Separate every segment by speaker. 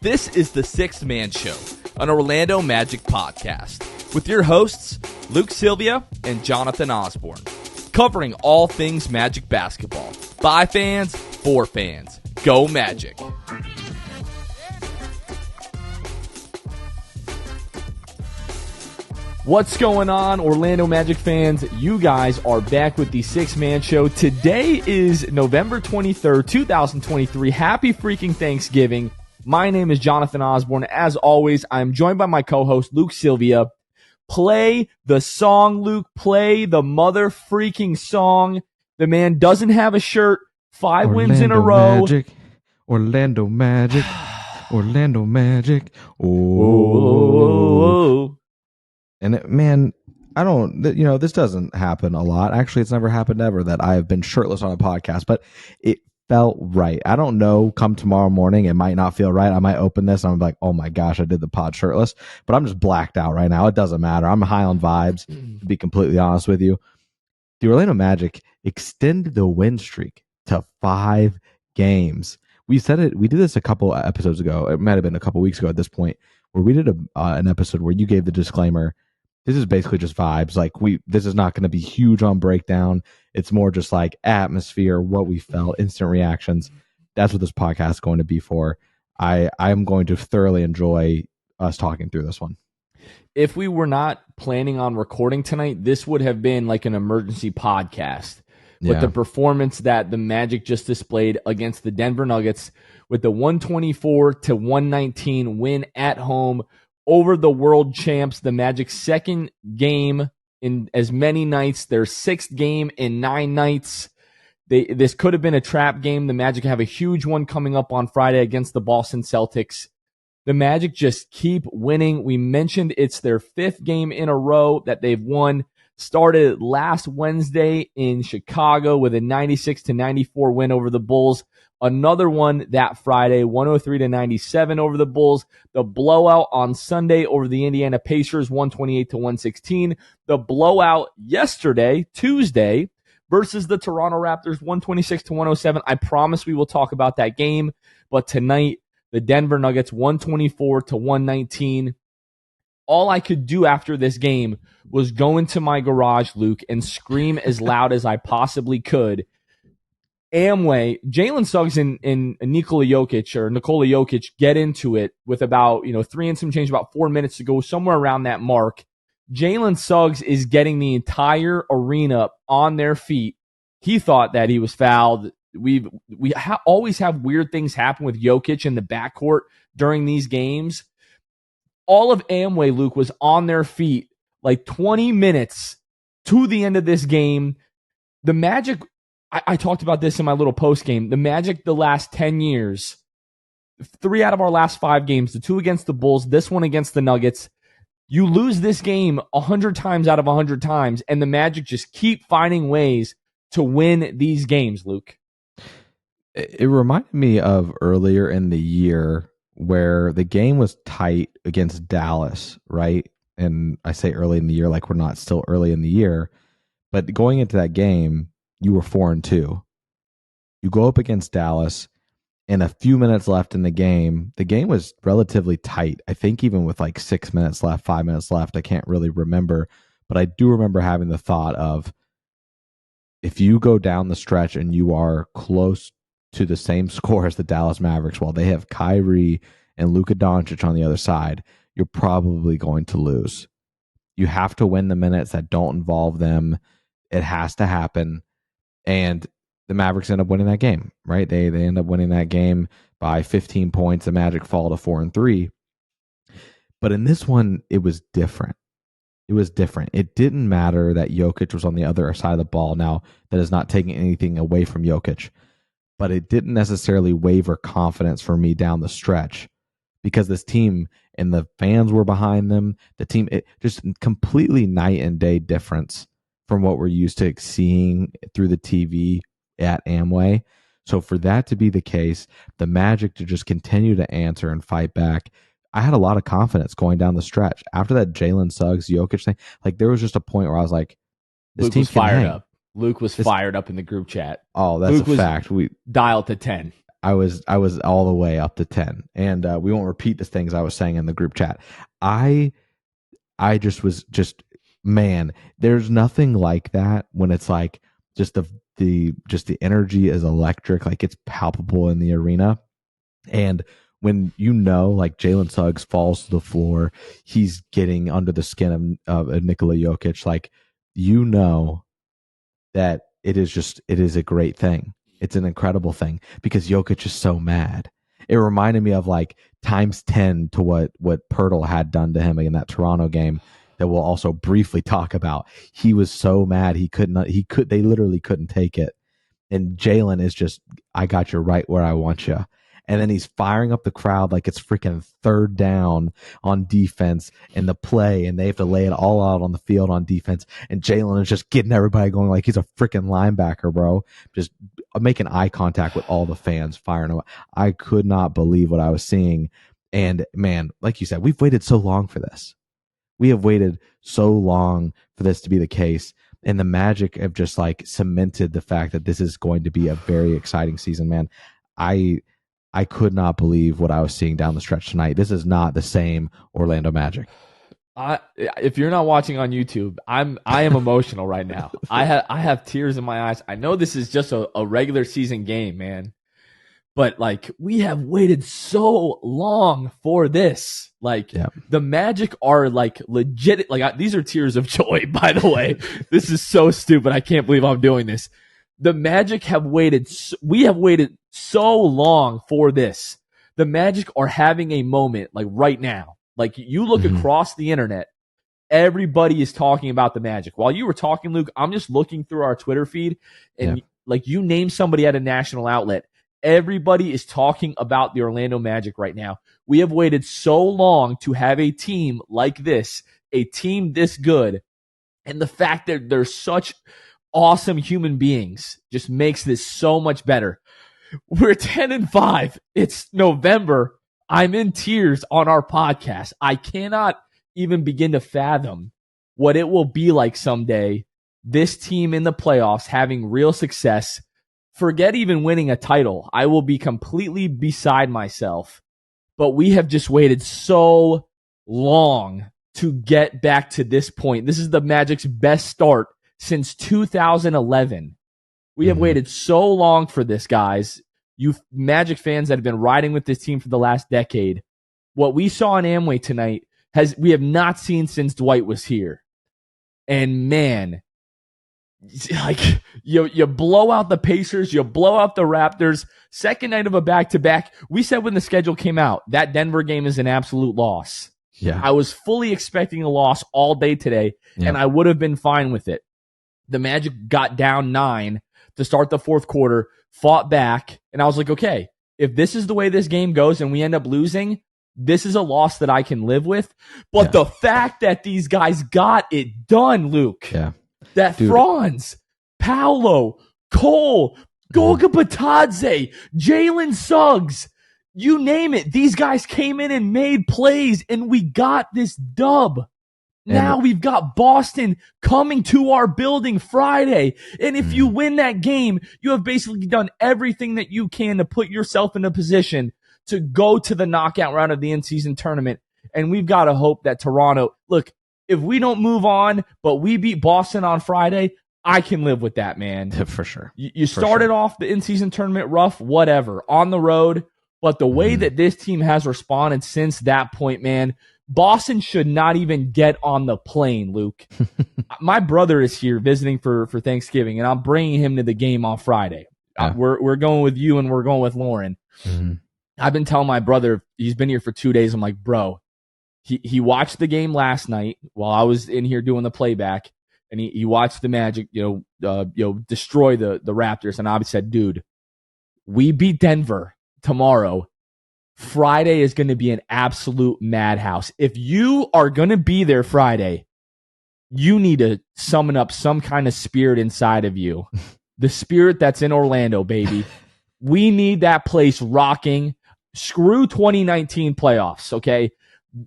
Speaker 1: This is the Sixth Man Show, an Orlando Magic podcast, with your hosts, Luke Sylvia and Jonathan Osborne, covering all things Magic basketball. By fans, for fans. Go Magic! What's going on, Orlando Magic fans? You guys are back with the Sixth Man Show. Today is November 23rd, 2023. Happy freaking Thanksgiving. My name is Jonathan Osborne. As always, I'm joined by my co-host, Luke Sylvia. Play the song, Luke. Play the mother freaking song. The man doesn't have a shirt. 5 wins in a row.
Speaker 2: Magic. Orlando Magic. Orlando Magic. Oh. And man, I don't, this doesn't happen a lot. Actually, it's never happened ever that I have been shirtless on a podcast, but it felt right. I don't know, come tomorrow morning, it might not feel right. I might open this and I'm like, oh my gosh, I did the pod shirtless, but I'm just blacked out right now. It doesn't matter. I'm high on vibes, to be completely honest with you. The Orlando Magic extended the win streak to 5 games. We said it, we did this a couple episodes ago. It might have been a couple weeks ago at this point, where we did an episode where you gave the disclaimer. This is basically just vibes. Like this is not going to be huge on breakdown. It's more just like atmosphere, what we felt, instant reactions. That's what this podcast is going to be for. I'm going to thoroughly enjoy us talking through this one.
Speaker 1: If we were not planning on recording tonight, this would have been like an emergency podcast. With the performance that the Magic just displayed against the Denver Nuggets, with the 124-119 win at home over the world champs, the Magic's second game in as many nights, their 6th game in 9 nights. This could have been a trap game. The Magic have a huge one coming up on Friday against the Boston Celtics. The Magic just keep winning. We mentioned it's their 5th game in a row that they've won. Started last Wednesday in Chicago with a 96-94 win over the Bulls. Another one that Friday, 103-97 over the Bulls. The blowout on Sunday over the Indiana Pacers, 128-116. The blowout yesterday, Tuesday, versus the Toronto Raptors, 126-107. I promise we will talk about that game. But tonight, the Denver Nuggets, 124-119. All I could do after this game was go into my garage, Luke, and scream as loud as I possibly could. Amway, Jalen Suggs and Nikola Jokic get into it with about 3 and some change, about 4 minutes to go, somewhere around that mark. Jalen Suggs is getting the entire arena on their feet. He thought that he was fouled. We always have weird things happen with Jokic in the backcourt during these games. All of Amway, Luke, was on their feet like 20 minutes to the end of this game. The Magic, I talked about this in my little post game. The Magic, the last 10 years, 3 out of our last 5 games, the 2 against the Bulls, this one against the Nuggets. You lose this game 100 times out of 100 times, and the Magic just keep finding ways to win these games, Luke.
Speaker 2: It reminded me of earlier in the year where the game was tight against Dallas, right? And I say early in the year like we're not still early in the year, but going into that game, you were 4-2. You go up against Dallas, and a few minutes left in the game was relatively tight. I think even with like 6 minutes left, 5 minutes left, I can't really remember, but I do remember having the thought of, if you go down the stretch and you are close to the same score as the Dallas Mavericks, while they have Kyrie and Luka Doncic on the other side, you're probably going to lose. You have to win the minutes that don't involve them. It has to happen. And the Mavericks end up winning that game, right? They end up winning that game by 15 points. The Magic fall to 4-3. But in this one, it was different. It was different. It didn't matter that Jokic was on the other side of the ball. Now, that is not taking anything away from Jokic, but it didn't necessarily waver confidence for me down the stretch, because this team and the fans were behind them. The team, it just completely night and day difference from what we're used to seeing through the TV at Amway. So for that to be the case, the Magic to just continue to answer and fight back, I had a lot of confidence going down the stretch. After that Jalen Suggs, Jokic thing, like there was just a point where I was like, this
Speaker 1: Luke
Speaker 2: team
Speaker 1: was fired up. Luke was fired up in the group chat.
Speaker 2: Oh, that's
Speaker 1: Luke
Speaker 2: a fact. We
Speaker 1: dialed to 10.
Speaker 2: I was all the way up to 10, and we won't repeat the things I was saying in the group chat. I just man, there's nothing like that when it's like just the energy is electric, like it's palpable in the arena. And when like Jalen Suggs falls to the floor, he's getting under the skin of Nikola Jokic, like that it is a great thing. It's an incredible thing because Jokic is so mad. It reminded me of like times 10 to what Pirtle had done to him in that Toronto game that we'll also briefly talk about. He was so mad they literally couldn't take it. And Jalen is just, I got you right where I want you. And then he's firing up the crowd like it's freaking third down on defense in the play, and they have to lay it all out on the field on defense. And Jalen is just getting everybody going like he's a freaking linebacker, bro. Just making eye contact with all the fans, firing them. I could not believe what I was seeing. And man, like you said, we've waited so long for this. We have waited so long for this to be the case. And the Magic have just like cemented the fact that this is going to be a very exciting season, man. I could not believe what I was seeing down the stretch tonight. This is not the same Orlando Magic.
Speaker 1: If you're not watching on YouTube, I am emotional right now. I have tears in my eyes. I know this is just a regular season game, man. But like we have waited so long for this. Like the Magic are like legit. Like these are tears of joy, by the way. This is so stupid. I can't believe I'm doing this. The Magic have waited. We have waited so long for this. The Magic are having a moment like right now. Like you look across the internet, everybody is talking about the Magic. While you were talking, Luke, I'm just looking through our Twitter feed, and like you name somebody at a national outlet, everybody is talking about the Orlando Magic right now. We have waited so long to have a team like this, a team this good, and the fact that they're such awesome human beings just makes this so much better. We're 10-5. It's November. I'm in tears on our podcast. I cannot even begin to fathom what it will be like someday. This team in the playoffs having real success. Forget even winning a title. I will be completely beside myself. But we have just waited so long to get back to this point. This is the Magic's best start since 2011. We have waited so long for this, guys. You Magic fans that have been riding with this team for the last decade. What we saw in Amway tonight we have not seen since Dwight was here. And man, like you blow out the Pacers, you blow out the Raptors. Second night of a back-to-back. We said when the schedule came out, that Denver game is an absolute loss.
Speaker 2: Yeah.
Speaker 1: I was fully expecting a loss all day today, and I would have been fine with it. The Magic got down 9 to start the fourth quarter, fought back, and I was like, okay, if this is the way this game goes and we end up losing, this is a loss that I can live with. But the fact that these guys got it done, Luke, that Franz, Paolo, Cole, Goga Batadze, Jalen Suggs, you name it, these guys came in and made plays, and we got this dub. Now we've got Boston coming to our building Friday. And if you win that game, you have basically done everything that you can to put yourself in a position to go to the knockout round of the in-season tournament. And we've got to hope that Toronto, look, if we don't move on, but we beat Boston on Friday, I can live with that, man.
Speaker 2: For sure.
Speaker 1: You started off the in-season tournament rough, whatever, on the road. But the way that this team has responded since that point, man, Boston should not even get on the plane, Luke. My brother is here visiting for Thanksgiving, and I'm bringing him to the game on Friday. We're going with you, and we're going with Lauren. I've been telling my brother, he's been here for 2 days. I'm like, bro, he watched the game last night while I was in here doing the playback, and he watched the Magic, destroy the Raptors. And I said, dude, we beat Denver tomorrow. Friday is going to be an absolute madhouse. If you are going to be there Friday, you need to summon up some kind of spirit inside of you. The spirit that's in Orlando, baby. We need that place rocking. Screw 2019 playoffs, okay?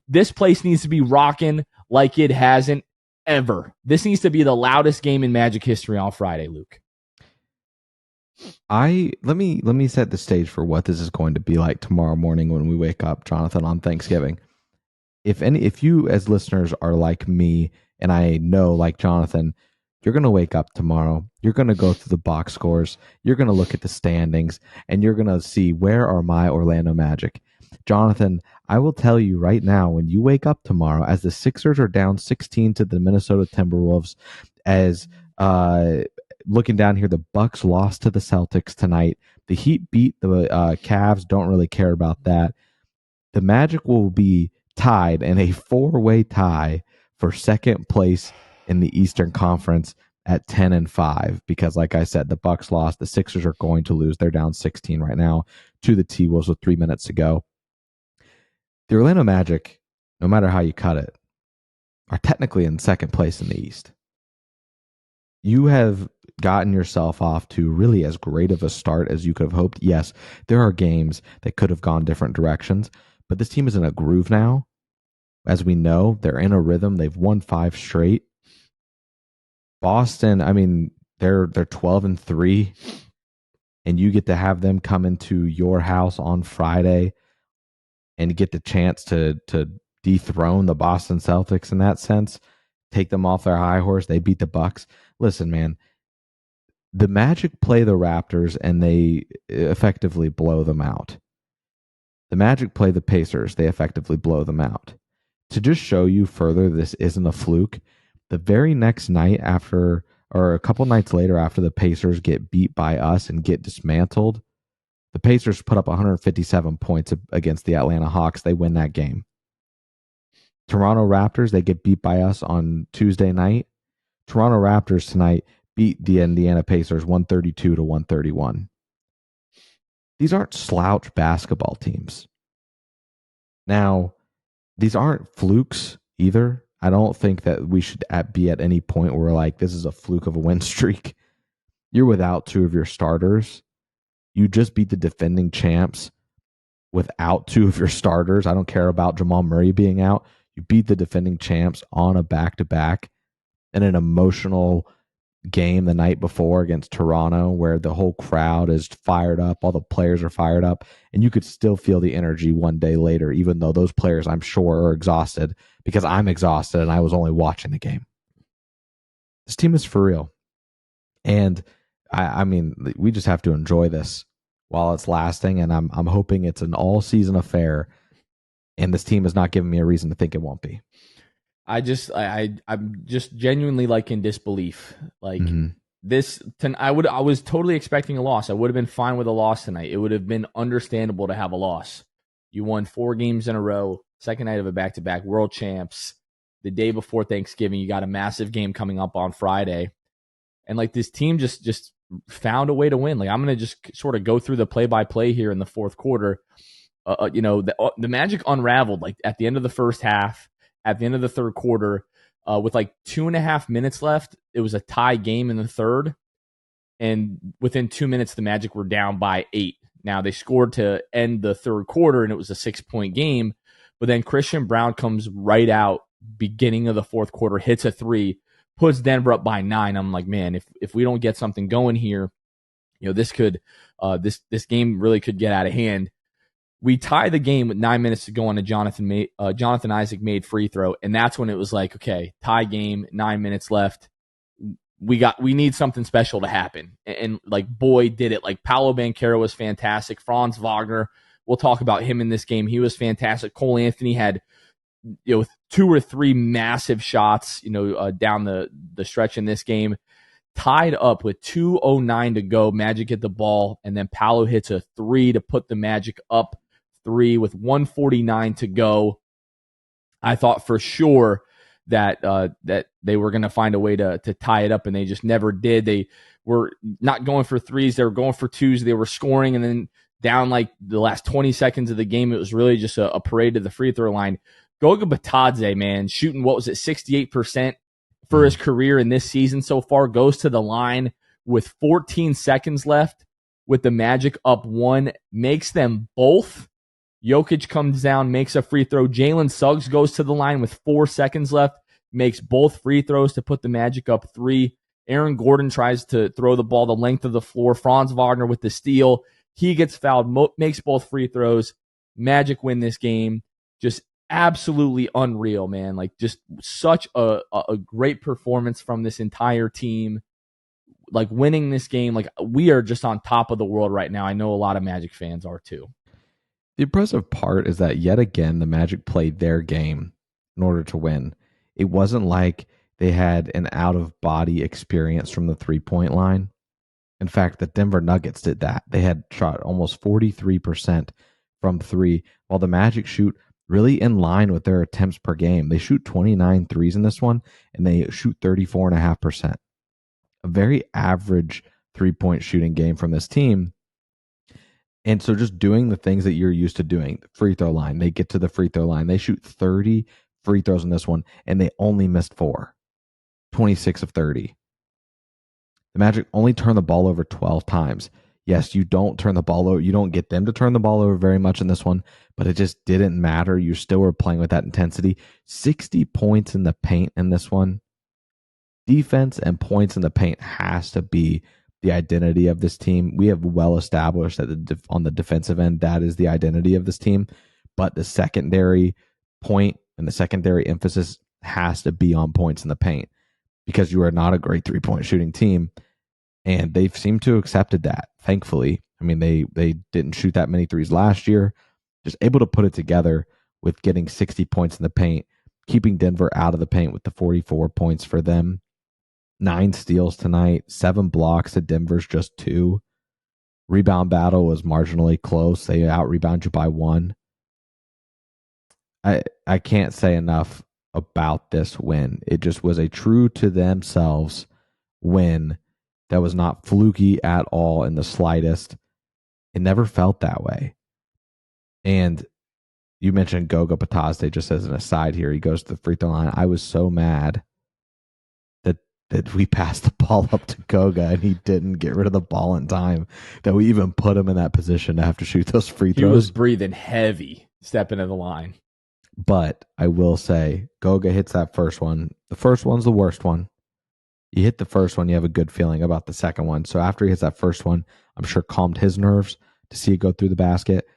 Speaker 1: This place needs to be rocking like it hasn't ever. This needs to be the loudest game in Magic history on Friday, Luke.
Speaker 2: Let me set the stage for what this is going to be like tomorrow morning when we wake up, Jonathan, on Thanksgiving. If you as listeners are like me, and I know like Jonathan, you're going to wake up tomorrow, you're going to go through the box scores, you're going to look at the standings, and you're going to see, where are my Orlando Magic? Jonathan, I will tell you right now, when you wake up tomorrow, as the Sixers are down 16 to the Minnesota Timberwolves, as looking down here, the Bucks lost to the Celtics tonight, the Heat beat the Cavs, don't really care about that. The Magic will be tied in a 4-way tie for second place in the Eastern Conference at 10-5, because like I said, the Bucks lost, the Sixers are going to lose. They're down 16 right now to the T-Wolves with 3 minutes to go. The Orlando Magic, no matter how you cut it, are technically in second place in the East. You have gotten yourself off to really as great of a start as you could have hoped. Yes, there are games that could have gone different directions, but this team is in a groove now. As we know, they're in a rhythm. They've won 5 straight. Boston, I mean, they're 12-3, and you get to have them come into your house on Friday and get the chance to dethrone the Boston Celtics in that sense, take them off their high horse. They beat the Bucks. Listen, man, the Magic play the Raptors and they effectively blow them out. The Magic play the Pacers. They effectively blow them out. To just show you further this isn't a fluke, the very next night after, or a couple nights later after the Pacers get beat by us and get dismantled, the Pacers put up 157 points against the Atlanta Hawks. They win that game. Toronto Raptors, they get beat by us on Tuesday night. Toronto Raptors tonight beat the Indiana Pacers 132-131. These aren't slouch basketball teams. Now, these aren't flukes either. I don't think that we should be at any point where we're like, this is a fluke of a win streak. You're without 2 of your starters. You just beat the defending champs without 2 of your starters. I don't care about Jamal Murray being out. You beat the defending champs on a back-to-back in an emotional game the night before against Toronto, where the whole crowd is fired up, all the players are fired up, and you could still feel the energy one day later, even though those players, I'm sure, are exhausted, because I'm exhausted and I was only watching the game. This team is for real. And I mean, we just have to enjoy this while it's lasting, and I'm hoping it's an all-season affair, and this team is not giving me a reason to think it won't be.
Speaker 1: I'm just genuinely like in disbelief. Like I was totally expecting a loss. I would have been fine with a loss tonight. It would have been understandable to have a loss. You won 4 games in a row, second night of a back-to-back, world champs. The day before Thanksgiving, you got a massive game coming up on Friday. And like this team just found a way to win. Like I'm going to just sort of go through the play-by-play here in the fourth quarter. The Magic unraveled like at the end of the first half, at the end of the third quarter, with like 2.5 minutes left. It was a tie game in the third. And within 2 minutes, the Magic were down by 8. Now they scored to end the third quarter and it was a 6-point game. But then Christian Brown comes right out beginning of the fourth quarter, hits a 3, puts Denver up by 9. I'm like, man, if we don't get something going here, this could this game really could get out of hand. We tie the game with 9 minutes to go on a Jonathan Isaac made free throw, and that's when it was like, okay, tie game, 9 minutes left. We need something special to happen, and like boy did it. Like Paolo Banchero was fantastic. Franz Wagner, we'll talk about him in this game. He was fantastic. Cole Anthony had 2 or 3 massive shots, down the stretch in this game. Tied up with 2:09 to go. Magic get the ball, and then Paolo hits a 3 to put the Magic up 3 with 1:49 to go. I thought for sure that they were going to find a way to tie it up, and they just never did. They were not going for 3s. They were going for 2s. They were scoring, and then down like the last 20 seconds of the game, it was really just a parade to the free throw line. Goga Batadze, man, shooting, 68% for his career in this season so far, goes to the line with 14 seconds left with the Magic up 1, makes them both. Jokic comes down, makes a free throw. Jalen Suggs goes to the line with 4 seconds left, makes both free throws to put the Magic up 3. Aaron Gordon tries to throw the ball the length of the floor. Franz Wagner with the steal. He gets fouled, makes both free throws. Magic win this game. Just absolutely unreal, man. Like, just such a great performance from this entire team. Like, winning this game, like, we are just on top of the world right now. I know a lot of Magic fans are too.
Speaker 2: The impressive part is that yet again, the Magic played their game in order to win. It wasn't like they had an out-of-body experience from the three-point line. In fact, the Denver Nuggets did that. They had shot almost 43% from three, while the Magic shoot really in line with their attempts per game. They shoot 29 threes in this one, and they shoot 34.5%. A very average three-point shooting game from this team. And so just doing the things that you're used to doing, free throw line, they get to the free throw line. They shoot 30 free throws in this one, and they only missed 4, 26 of 30. The Magic only turn the ball over 12 times. Yes, you don't turn the ball over. You don't get them to turn the ball over very much in this one, but it just didn't matter. You still were playing with that intensity. 60 points in the paint in this one. Defense and points in the paint has to be the identity of this team. We have well established that on the defensive end, that is the identity of this team. But the secondary point and the secondary emphasis has to be on points in the paint, because you are not a great three-point shooting team. And they've seemed to have accepted that, thankfully. I mean, they didn't shoot that many threes last year. Just able to put it together with getting 60 points in the paint, keeping Denver out of the paint with the 44 points for them. 9 steals tonight, 7 blocks to Denver's just 2. Rebound battle was marginally close. They out-rebound you by 1. I can't say enough about this win. It just was a true to themselves win that was not fluky at all in the slightest. It never felt that way. And you mentioned Goga Pataste, just as an aside here. He goes to the free throw line. I was so mad that we passed the ball up to Goga and he didn't get rid of the ball in time, that we even put him in that position to have to shoot those free throws.
Speaker 1: He was breathing heavy stepping to the line.
Speaker 2: But I will say, Goga hits that first one. The first one's the worst one. You hit the first one, you have a good feeling about the second one. So after he hits that first one, I'm sure calmed his nerves to see it go through the basket.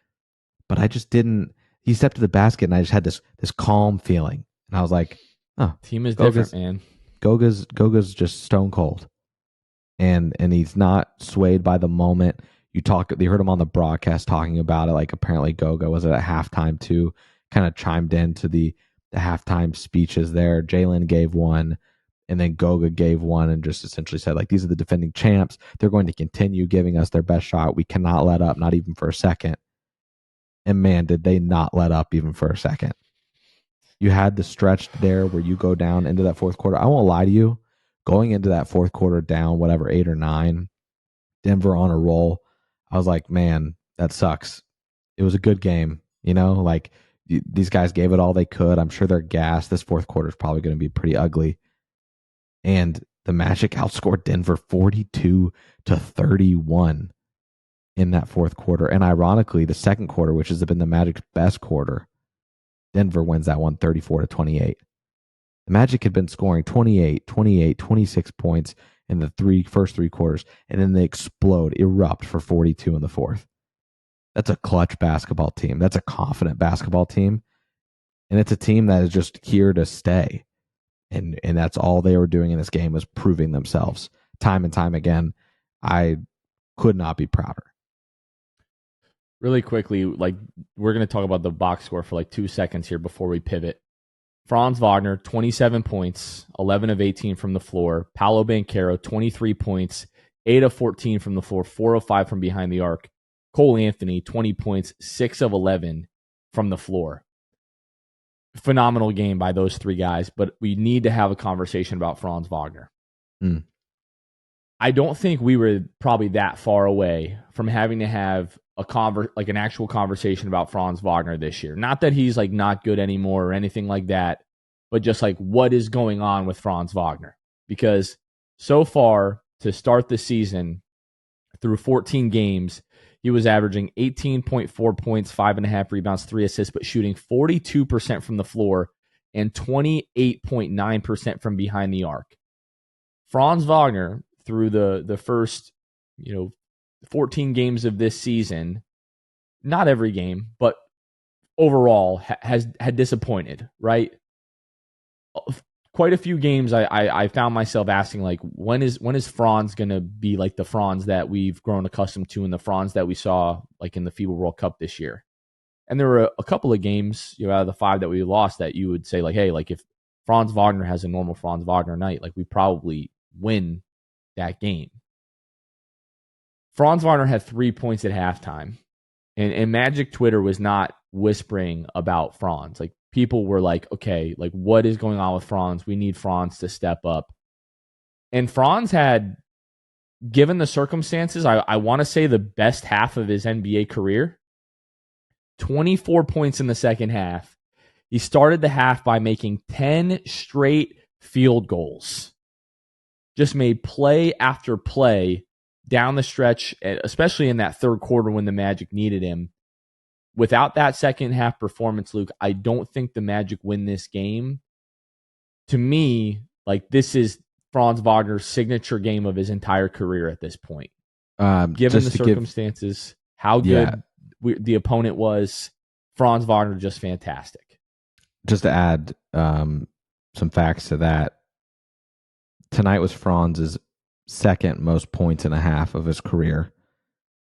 Speaker 2: But I just didn't. He stepped to the basket and I just had this calm feeling. And I was like, oh,
Speaker 1: team is different, man.
Speaker 2: Goga's just stone cold, and he's not swayed by the moment. You heard him on the broadcast talking about it. Like, apparently Goga was at halftime too, kind of chimed into the halftime speeches there. Jalen gave one, and then Goga gave one, and just essentially said, like, these are the defending champs. They're going to continue giving us their best shot. We cannot let up, not even for a second. And man, did they not let up even for a second. You had the stretch there where you go down into that fourth quarter. I won't lie to you. Going into that fourth quarter down, 8 or 9, Denver on a roll, I was like, man, that sucks. It was a good game. Like, these guys gave it all they could. I'm sure they're gassed. This fourth quarter is probably going to be pretty ugly. And the Magic outscored Denver 42-31 in that fourth quarter. And ironically, the second quarter, which has been the Magic's best quarter, Denver wins that one 34-28. The Magic had been scoring 28, 26 points in the first three quarters, and then they erupt for 42 in the fourth. That's a clutch basketball team. That's a confident basketball team. And it's a team that is just here to stay. And that's all they were doing in this game, was proving themselves time and time again. I could not be prouder.
Speaker 1: Really quickly, like, we're going to talk about the box score for like 2 seconds here before we pivot. Franz Wagner, 27 points, 11 of 18 from the floor. Paolo Banchero, 23 points, 8 of 14 from the floor, 4 of 5 from behind the arc. Cole Anthony, 20 points, 6 of 11 from the floor. Phenomenal game by those 3 guys, but we need to have a conversation about Franz Wagner. I don't think we were probably that far away from having to have an actual conversation about Franz Wagner this year. Not that he's like not good anymore or anything like that, but just like, what is going on with Franz Wagner? Because so far, to start the season, through 14 games, he was averaging 18.4 points, 5.5 rebounds, 3 assists, but shooting 42% from the floor and 28.9% from behind the arc. Franz Wagner, through the first 14 games of this season, not every game, but overall had disappointed, right? Quite a few games I found myself asking, like, when is Franz going to be like the Franz that we've grown accustomed to and the Franz that we saw like in the FIBA World Cup this year? And there were a couple of games, out of the 5 that we lost, that you would say, like, hey, like if Franz Wagner has a normal Franz Wagner night, like we probably win that game. Franz Wagner had 3 points at halftime, and Magic Twitter was not whispering about Franz. Like, people were like, okay, like what is going on with Franz? We need Franz to step up. And Franz had, given the circumstances, I want to say the best half of his NBA career. 24 points in the second half. He started the half by making 10 straight field goals. Just made play after play down the stretch, especially in that third quarter when the Magic needed him. Without that second half performance, Luke, I don't think the Magic win this game. To me, like, this is Franz Wagner's signature game of his entire career at this point. Given the circumstances, how good the opponent was, Franz Wagner just fantastic.
Speaker 2: Just to add some facts to that, tonight was Franz's second most points and a half of his career.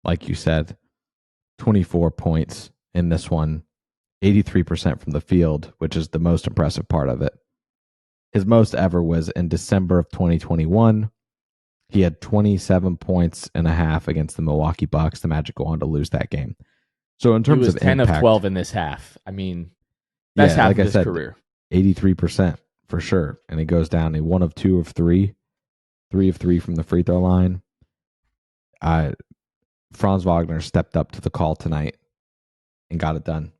Speaker 2: Like you said, 24 points in this one, 83% from the field, which is the most impressive part of it. His most ever was in December of 2021. He had 27 points and a half against the Milwaukee Bucks. The Magic go on to lose that game. So in terms of
Speaker 1: 10
Speaker 2: impact,
Speaker 1: of 12 in this half. I mean, best half of his career.
Speaker 2: 83% for sure. And he goes down. He 1 of 2 of 3. 3 of 3 from the free throw line. Franz Wagner stepped up to the call tonight and got it done.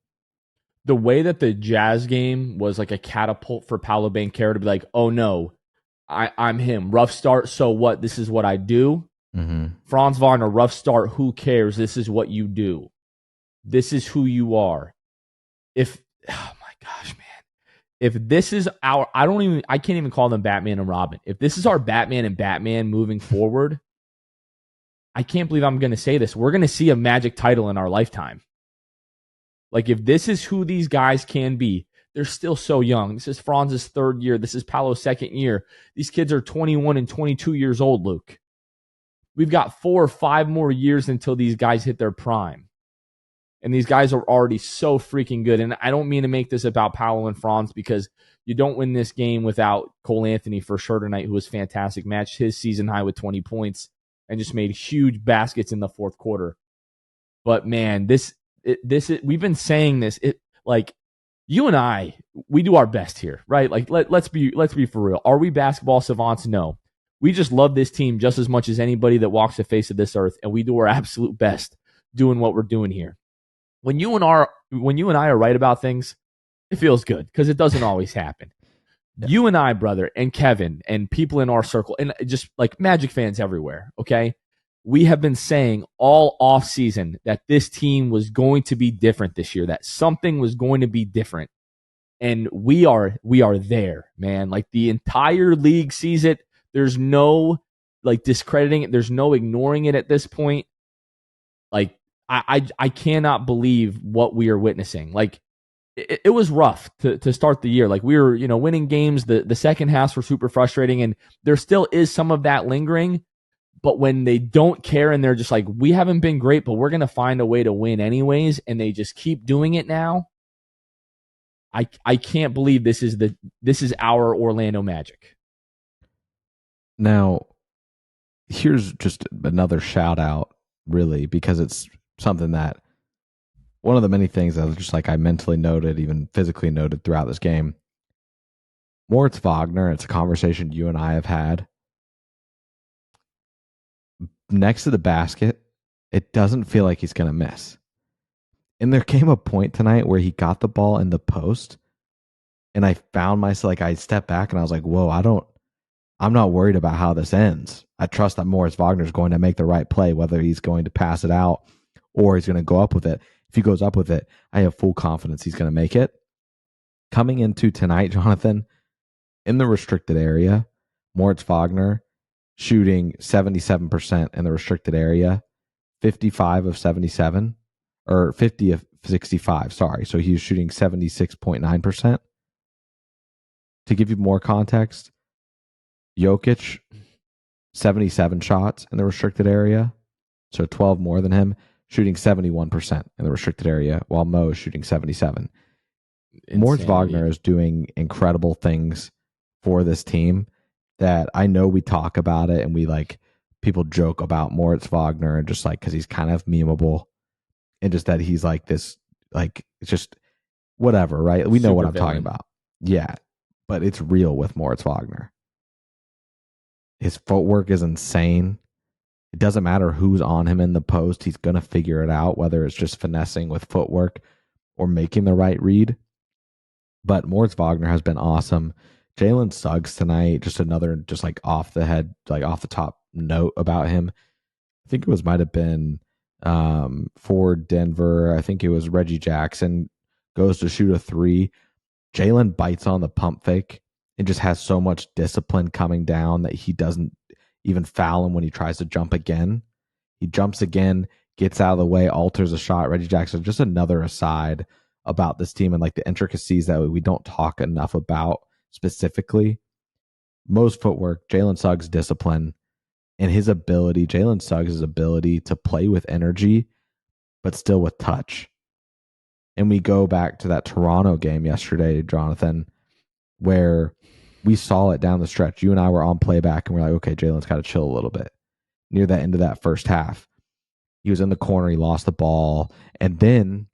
Speaker 1: The way that the Jazz game was like a catapult for Paolo Banchero to be like, oh no, I'm him. Rough start, so what? This is what I do.
Speaker 2: Mm-hmm.
Speaker 1: Franz Wagner, rough start, who cares? This is what you do. This is who you are. Oh my gosh, man. If this is I can't even call them Batman and Robin. If this is our Batman and Batman moving forward, I can't believe I'm going to say this. We're going to see a Magic title in our lifetime. Like, if this is who these guys can be, they're still so young. This is Franz's 3rd year. This is Paolo's 2nd year. These kids are 21 and 22 years old, Luke. We've got 4 or 5 more years until these guys hit their prime. And these guys are already so freaking good. And I don't mean to make this about Paolo and Franz, because you don't win this game without Cole Anthony for sure tonight, who was fantastic. Matched his season high with 20 points and just made huge baskets in the 4th quarter. But man, we've been saying this. Like, you and I, we do our best here, right? Like, let's be for real. Are we basketball savants? No. We just love this team just as much as anybody that walks the face of this earth, and we do our absolute best doing what we're doing here. When you and I are right about things, it feels good, because it doesn't always happen. Yeah. You and I, brother, and Kevin, and people in our circle, and just like Magic fans everywhere, okay? We have been saying all offseason that this team was going to be different this year, that something was going to be different. And we are there, man. Like, the entire league sees it. There's no like discrediting it. There's no ignoring it at this point. Like, I cannot believe what we are witnessing. Like, it was rough to start the year. Like, we were, winning games. The second halves were super frustrating, and there still is some of that lingering. But when they don't care and they're just like, we haven't been great, but we're going to find a way to win anyways, and they just keep doing it now, I can't believe this is our Orlando Magic.
Speaker 2: Now, here's just another shout out, really, because it's something that, one of the many things that just like I mentally noted, even physically noted throughout this game. Moritz Wagner, it's a conversation you and I have had. Next to the basket, it doesn't feel like he's going to miss. And there came a point tonight where he got the ball in the post, and I found myself, like, I stepped back and I was like, whoa, I'm not worried about how this ends. I trust that Moritz Wagner is going to make the right play, whether he's going to pass it out or he's going to go up with it. If he goes up with it, I have full confidence he's going to make it. Coming into tonight, Jonathan, in the restricted area, Moritz Wagner shooting 77% in the restricted area, 55 of 77, or 50 of 65, sorry. So he was shooting 76.9%. To give you more context, Jokic, 77 shots in the restricted area, so 12 more than him, shooting 71% in the restricted area, while Mo is shooting 77. Moritz Wagner is doing incredible things for this team that I know we talk about it and we like people joke about Moritz Wagner and just like because he's kind of memeable and just that he's like this, like it's just whatever, right? We know what I'm talking about. Yeah, but it's real with Moritz Wagner. His footwork is insane. It doesn't matter who's on him in the post. He's going to figure it out, whether it's just finessing with footwork or making the right read. But Moritz Wagner has been awesome. Jalen Suggs tonight, just another, just like off the head, like off the top note about him. I think it might have been for Denver. I think it was Reggie Jackson goes to shoot a three. Jalen bites on the pump fake and just has so much discipline coming down that he doesn't even foul him when he tries to jump again. He jumps again, gets out of the way, alters a shot. Reggie Jackson, just another aside about this team and like the intricacies that we don't talk enough about specifically. Mo's footwork, Jalen Suggs' discipline, and his ability, Jalen Suggs' ability to play with energy, but still with touch. And we go back to that Toronto game yesterday, Jonathan, where we saw it down the stretch. You and I were on playback and we're like, okay, Jalen's got to chill a little bit. Near the end of that first half, he was in the corner, he lost the ball, and then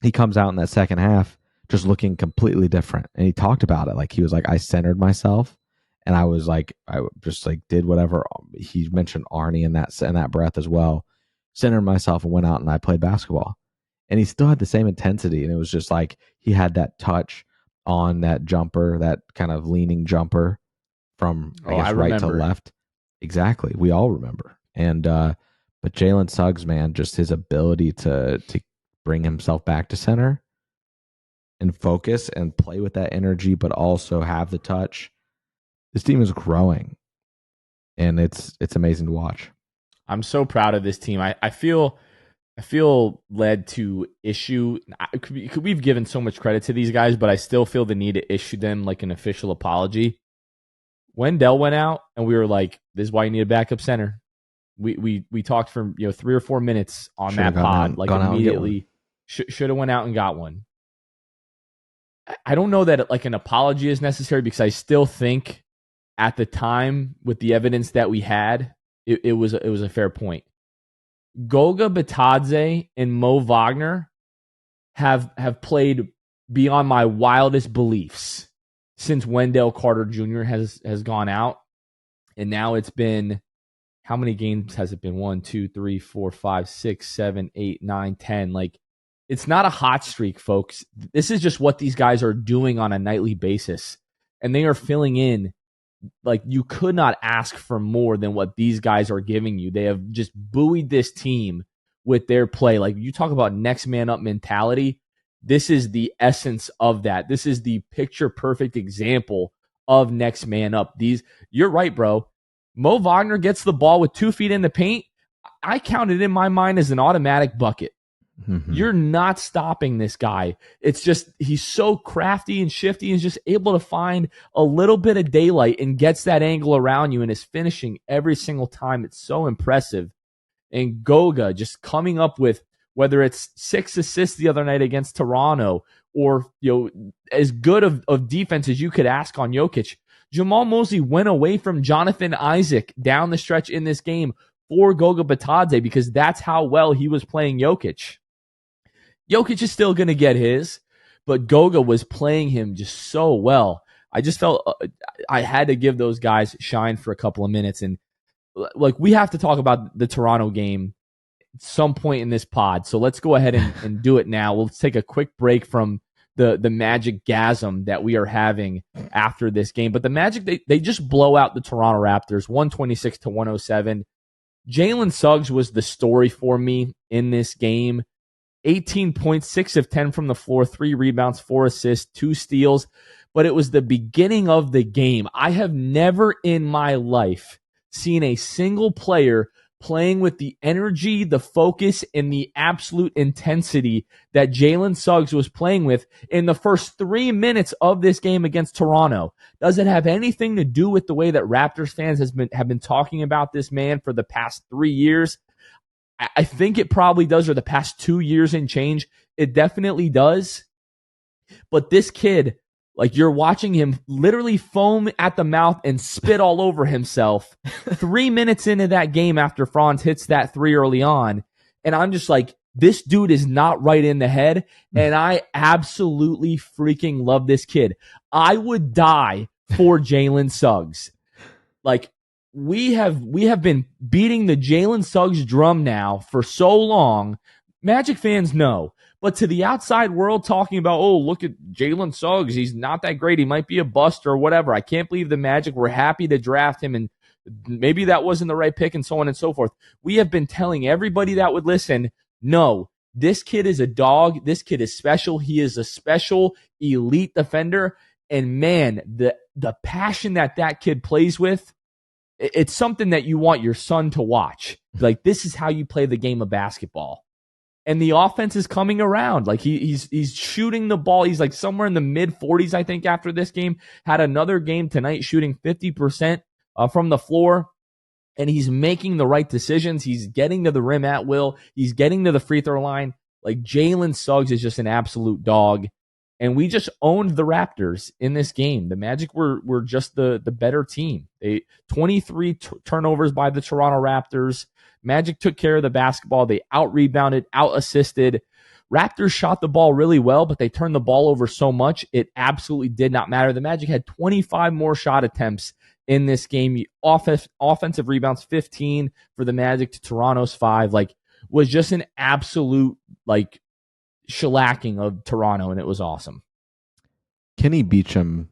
Speaker 2: he comes out in that second half just looking completely different. And he talked about it. Like he was like, I centered myself and I was like, I just like did whatever. He mentioned Arnie in that breath as well. Centered myself and went out and I played basketball. And he still had the same intensity. And it was just like he had that touch on that jumper, that kind of leaning jumper from I guess right to left. Exactly. We all remember. And but Jalen Suggs, man, just his ability to bring himself back to center and focus and play with that energy, but also have the touch. This team is growing, and it's amazing to watch.
Speaker 1: I'm so proud of this team. I feel led to issue. We've given so much credit to these guys, but I still feel the need to issue them like an official apology. Wendell went out, and we were like, "This is why you need a backup center." We talked for 3 or 4 minutes on that pod, like immediately. Should have went out and got one. I don't know that like an apology is necessary because I still think at the time with the evidence that we had, it was a fair point. Goga Bitadze and Mo Wagner have played beyond my wildest beliefs since Wendell Carter Jr. has gone out, and now it's been. How many games has it been? 1, 2, 3, 4, 5, 6, 7, 8, 9, 10. Like, it's not a hot streak, folks. This is just what these guys are doing on a nightly basis. And they are filling in. Like, you could not ask for more than what these guys are giving you. They have just buoyed this team with their play. Like, you talk about next man up mentality. This is the essence of that. This is the picture perfect example of next man up. You're right, bro. Mo Wagner gets the ball with 2 feet in the paint. I count it in my mind as an automatic bucket. Mm-hmm. You're not stopping this guy. It's just he's so crafty and shifty and just able to find a little bit of daylight and gets that angle around you and is finishing every single time. It's so impressive. And Goga just coming up with whether it's 6 assists the other night against Toronto or as good of defense as you could ask on Jokic. Jamal Mosley went away from Jonathan Isaac down the stretch in this game for Goga Bitadze because that's how well he was playing Jokic. Jokic is still going to get his, but Goga was playing him just so well. I just felt I had to give those guys shine for a couple of minutes. And like we have to talk about the Toronto game at some point in this pod. So let's go ahead and do it now. We'll take a quick break from the Magic gasm that we are having after this game. But the Magic, they just blow out the Toronto Raptors, 126-107. Jalen Suggs was the story for me in this game. 18 points, 6 of 10 from the floor, 3 rebounds, 4 assists, 2 steals. But it was the beginning of the game. I have never in my life seen a single player playing with the energy, the focus, and the absolute intensity that Jalen Suggs was playing with in the first 3 minutes of this game against Toronto. Does it have anything to do with the way that Raptors fans have been talking about this man for the past 3 years? I think it probably does, or the past 2 years and change. It definitely does. But this kid, like, you're watching him literally foam at the mouth and spit all over himself 3 minutes into that game after Franz hits that three early on. And I'm just like, this dude is not right in the head. And I absolutely freaking love this kid. I would die for Jalen Suggs. Like, we have been beating the Jalen Suggs drum now for so long. Magic fans know. But to the outside world talking about, oh, look at Jalen Suggs. He's not that great. He might be a bust or whatever. I can't believe the Magic were happy to draft him, and maybe that wasn't the right pick and so on and so forth. We have been telling everybody that would listen, no, this kid is a dog. This kid is special. He is a special elite defender. And, man, the passion that kid plays with, it's something that you want your son to watch. Like, this is how you play the game of basketball. And the offense is coming around. Like, he's shooting the ball. He's like somewhere in the mid-40s, I think, after this game. Had another game tonight shooting 50% from the floor. And he's making the right decisions. He's getting to the rim at will. He's getting to the free throw line. Like, Jalen Suggs is just an absolute dog. And we just owned the Raptors in this game. The Magic were just the better team. 23 turnovers by the Toronto Raptors. Magic took care of the basketball. They out-rebounded, out-assisted. Raptors shot the ball really well, but they turned the ball over so much, it absolutely did not matter. The Magic had 25 more shot attempts in this game. Offensive rebounds, 15 for the Magic to Toronto's 5. Like, was just an absolute, like, shellacking of Toronto, and it was awesome.
Speaker 2: Kenny Beecham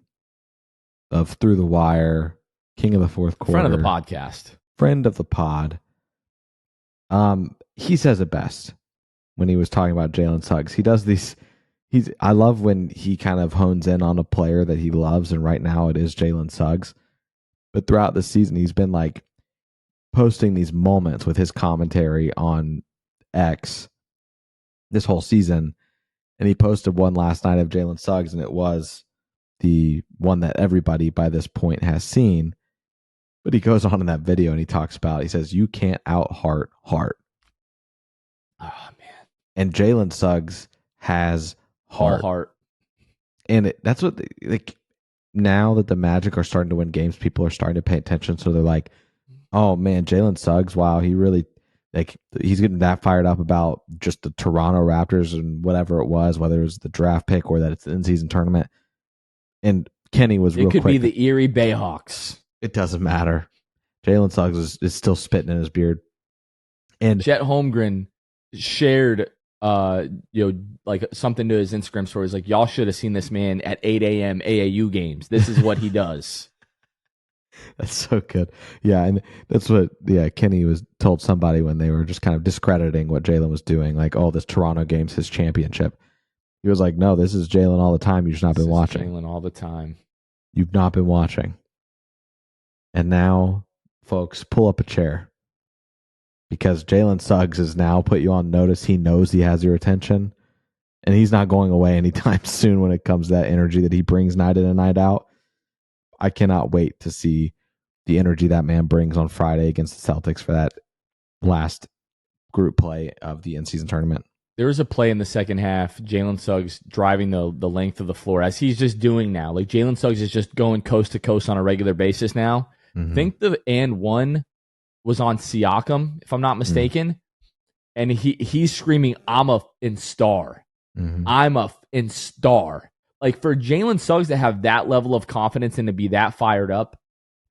Speaker 2: of Through the Wire, King of the Fourth Quarter.
Speaker 1: Friend of the podcast.
Speaker 2: Friend of the pod. He says it best when he was talking about Jalen Suggs. He does these. I love when he kind of hones in on a player that he loves, and right now it is Jalen Suggs. But throughout the season, he's been like posting these moments with his commentary on X this whole season, and he posted one last night of Jalen Suggs, and it was the one that everybody by this point has seen. But he goes on in that video and he talks about, he says, you can't out-heart heart.
Speaker 1: Oh, man.
Speaker 2: And Jalen Suggs has heart.
Speaker 1: All heart.
Speaker 2: And that's what, like, now that the Magic are starting to win games, people are starting to pay attention. So they're like, oh, man, Jalen Suggs, wow, he really, like, he's getting that fired up about just the Toronto Raptors and whatever it was, whether it was the draft pick or that it's the in-season tournament. And Kenny was real quick.
Speaker 1: It could be the Erie Bayhawks.
Speaker 2: It doesn't matter. Jalen Suggs is still spitting in his beard. And
Speaker 1: Chet Holmgren shared like something to his Instagram story. He's like, y'all should have seen this man at 8 a.m. AAU games. This is what he does.
Speaker 2: That's so good. Yeah, and that's what Kenny was told somebody when they were just kind of discrediting what Jalen was doing. Like, oh, this Toronto game's his championship. He was like, no, this is Jalen all the time. You've just not been watching.
Speaker 1: Jalen all the time.
Speaker 2: You've not been watching. And now, folks, pull up a chair. Because Jalen Suggs has now put you on notice. He knows he has your attention. And he's not going away anytime soon when it comes to that energy that he brings night in and night out. I cannot wait to see the energy that man brings on Friday against the Celtics for that last group play of the in-season tournament.
Speaker 1: There was a play in the second half, Jalen Suggs driving the length of the floor, as he's just doing now. Like, Jalen Suggs is just going coast to coast on a regular basis now. I think the and one was on Siakam, if I'm not mistaken. And he's screaming, I'm a in star. I'm a in star. Like, for Jalen Suggs to have that level of confidence and to be that fired up,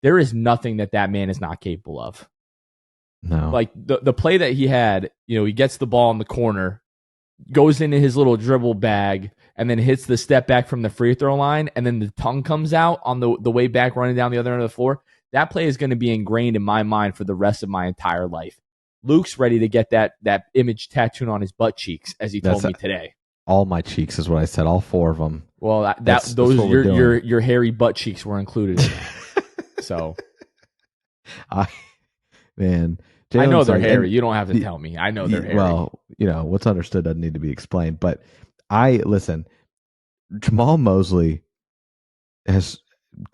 Speaker 1: there is nothing that man is not capable of.
Speaker 2: No.
Speaker 1: Like, the play that he had, he gets the ball in the corner, goes into his little dribble bag, and then hits the step back from the free throw line, and then the tongue comes out on the way back running down the other end of the floor. That play is going to be ingrained in my mind for the rest of my entire life. Luke's ready to get that image tattooed on his butt cheeks, as he told me today.
Speaker 2: All my cheeks is what I said. All 4 of them.
Speaker 1: Well, your hairy butt cheeks were included in that. So
Speaker 2: I man,
Speaker 1: I
Speaker 2: Jalen
Speaker 1: know they're
Speaker 2: Suggs,
Speaker 1: hairy.
Speaker 2: and
Speaker 1: You don't have to tell me. I know they're hairy.
Speaker 2: well, what's understood doesn't need to be explained. But I listen. Jamal Mosley has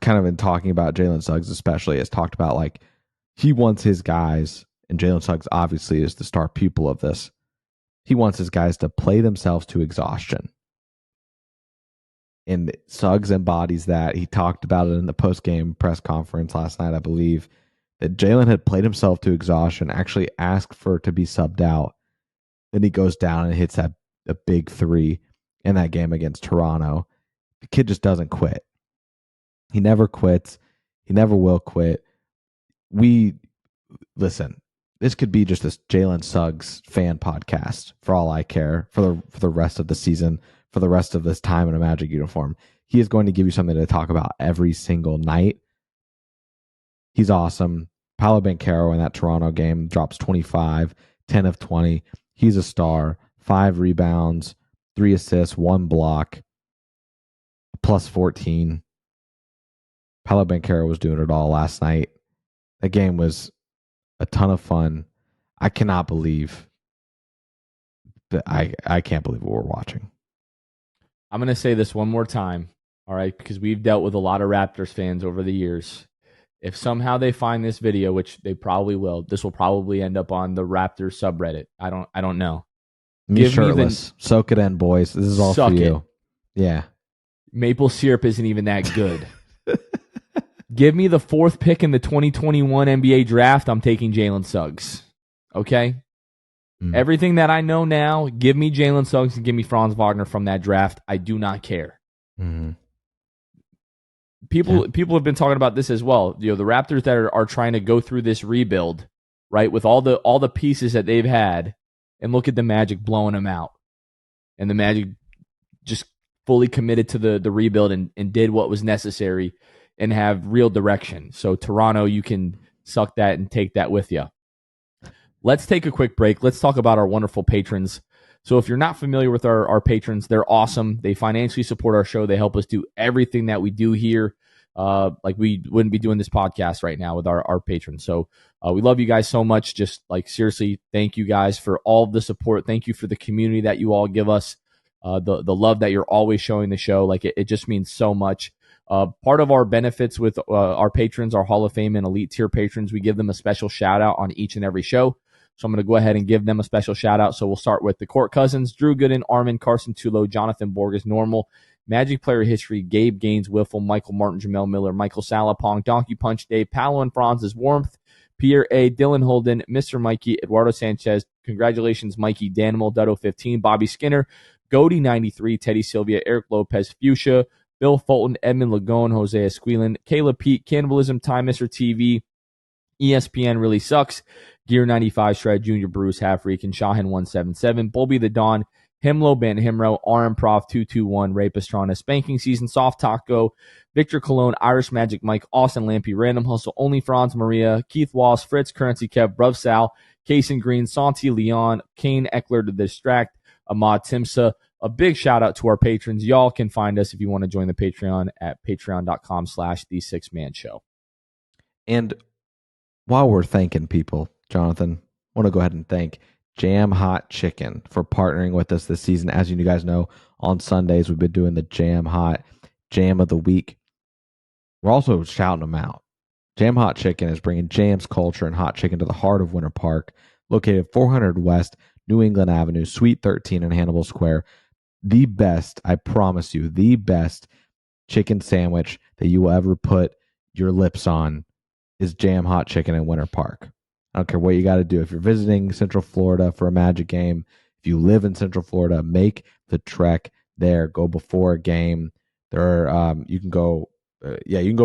Speaker 2: kind of been talking about Jalen Suggs, especially has talked about like he wants his guys, and Jalen Suggs obviously is the star pupil of this. He wants his guys to play themselves to exhaustion. And Suggs embodies that. He talked about it in the post-game press conference last night, I believe, that Jalen had played himself to exhaustion, actually asked for to be subbed out. Then he goes down and hits a big three in that game against Toronto. The kid just doesn't quit. He never quits. He never will quit. Listen, this could be just this Jalen Suggs fan podcast for all I care for the rest of the season, for the rest of this time in a Magic uniform. He is going to give you something to talk about every single night. He's awesome. Paolo Banchero in that Toronto game drops 25, 10 of 20. He's a star. 5 rebounds, 3 assists, 1 block, plus 14. Paolo Banchero was doing it all last night. That game was a ton of fun. I cannot believe that I can't believe what we're watching.
Speaker 1: I'm going to say this one more time, all right, because we've dealt with a lot of Raptors fans over the years. If somehow they find this video, which they probably will, this will probably end up on the Raptors subreddit. I don't know.
Speaker 2: Me shirtless. Soak it in, boys. This is all for you. Yeah.
Speaker 1: Maple syrup isn't even that good. Give me the 4th pick in the 2021 NBA draft. I'm taking Jalen Suggs. Okay? Everything that I know now, give me Jalen Suggs and give me Franz Wagner from that draft. I do not care.
Speaker 2: Mm-hmm.
Speaker 1: People have been talking about this as well. The Raptors that are trying to go through this rebuild, right, with all the pieces that they've had, and look at the Magic blowing them out. And the Magic just fully committed to the rebuild and did what was necessary and have real direction. So Toronto, you can suck that and take that with you. Let's take a quick break. Let's talk about our wonderful patrons. So if you're not familiar with our patrons, they're awesome. They financially support our show. They help us do everything that we do here. Like we wouldn't be doing this podcast right now with our patrons. So we love you guys so much. Just like seriously, thank you guys for all the support. Thank you for the community that you all give us. The love that you're always showing the show. Like it just means so much. Part of our benefits with our patrons, our Hall of Fame and Elite Tier patrons, we give them a special shout out on each and every show. So I'm going to go ahead and give them a special shout out. So we'll start with the Court Cousins, Drew Gooden, Armin, Carson Tulo, Jonathan Borges, Normal, Magic Player History, Gabe Gaines, Wiffle, Michael Martin, Jamel Miller, Michael Salapong, Donkey Punch, Dave, Paolo and Franz's Warmth, Pierre A., Dylan Holden, Mr. Mikey, Eduardo Sanchez, congratulations, Mikey, Danimal, Dutto 15, Bobby Skinner, Goody 93, Teddy Sylvia, Eric Lopez, Fuchsia, Bill Fulton, Edmund Lagone, Jose Esquilin, Caleb Pete, Cannibalism, Time Mr. TV, ESPN Really Sucks, Gear 95, Shred Jr., Bruce, Half Freakin', Shahin 177, Bulby the Dawn, Himlo, Ben Himro, RM Prof 221, Ray Pastrana, Spanking Season, Soft Taco, Victor Cologne, Irish Magic Mike, Austin Lampy, Random Hustle, Only Franz Maria, Keith Walsh, Fritz, Currency Kev, Bruv Sal, Kason Green, Santi Leon, Kane Eckler to Distract, Ahmad Timsa. A big shout out to our patrons. Y'all can find us if you want to join the Patreon at patreon.com/the6man show.
Speaker 2: And while we're thanking people, Jonathan, I want to go ahead and thank Jam Hot Chicken for partnering with us this season. As you guys know, on Sundays, we've been doing the Jam Hot Jam of the Week. We're also shouting them out. Jam Hot Chicken is bringing jams, culture, and hot chicken to the heart of Winter Park, located 400 West New England Avenue, Suite 13 in Hannibal Square. The best, I promise you, the best chicken sandwich that you will ever put your lips on is Jam Hot Chicken in Winter Park. I don't care what you got to do. If you're visiting Central Florida for a Magic game, if you live in Central Florida, make the trek there. Go before a game. You can go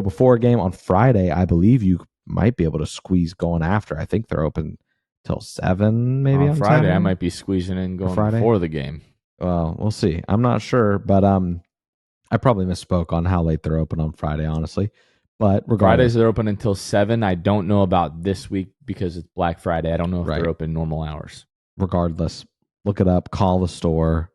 Speaker 2: before a game on Friday. I believe you might be able to squeeze going after. I think they're open till 7 maybe on
Speaker 1: Friday.
Speaker 2: Saturday.
Speaker 1: I might be squeezing in going before the game.
Speaker 2: Well, we'll see. I'm not sure, but I probably misspoke on how late they're open on Friday, honestly. But regardless,
Speaker 1: Fridays are open until 7. I don't know about this week because it's Black Friday. I don't know if they're open normal hours.
Speaker 2: Regardless, look it up, call the store,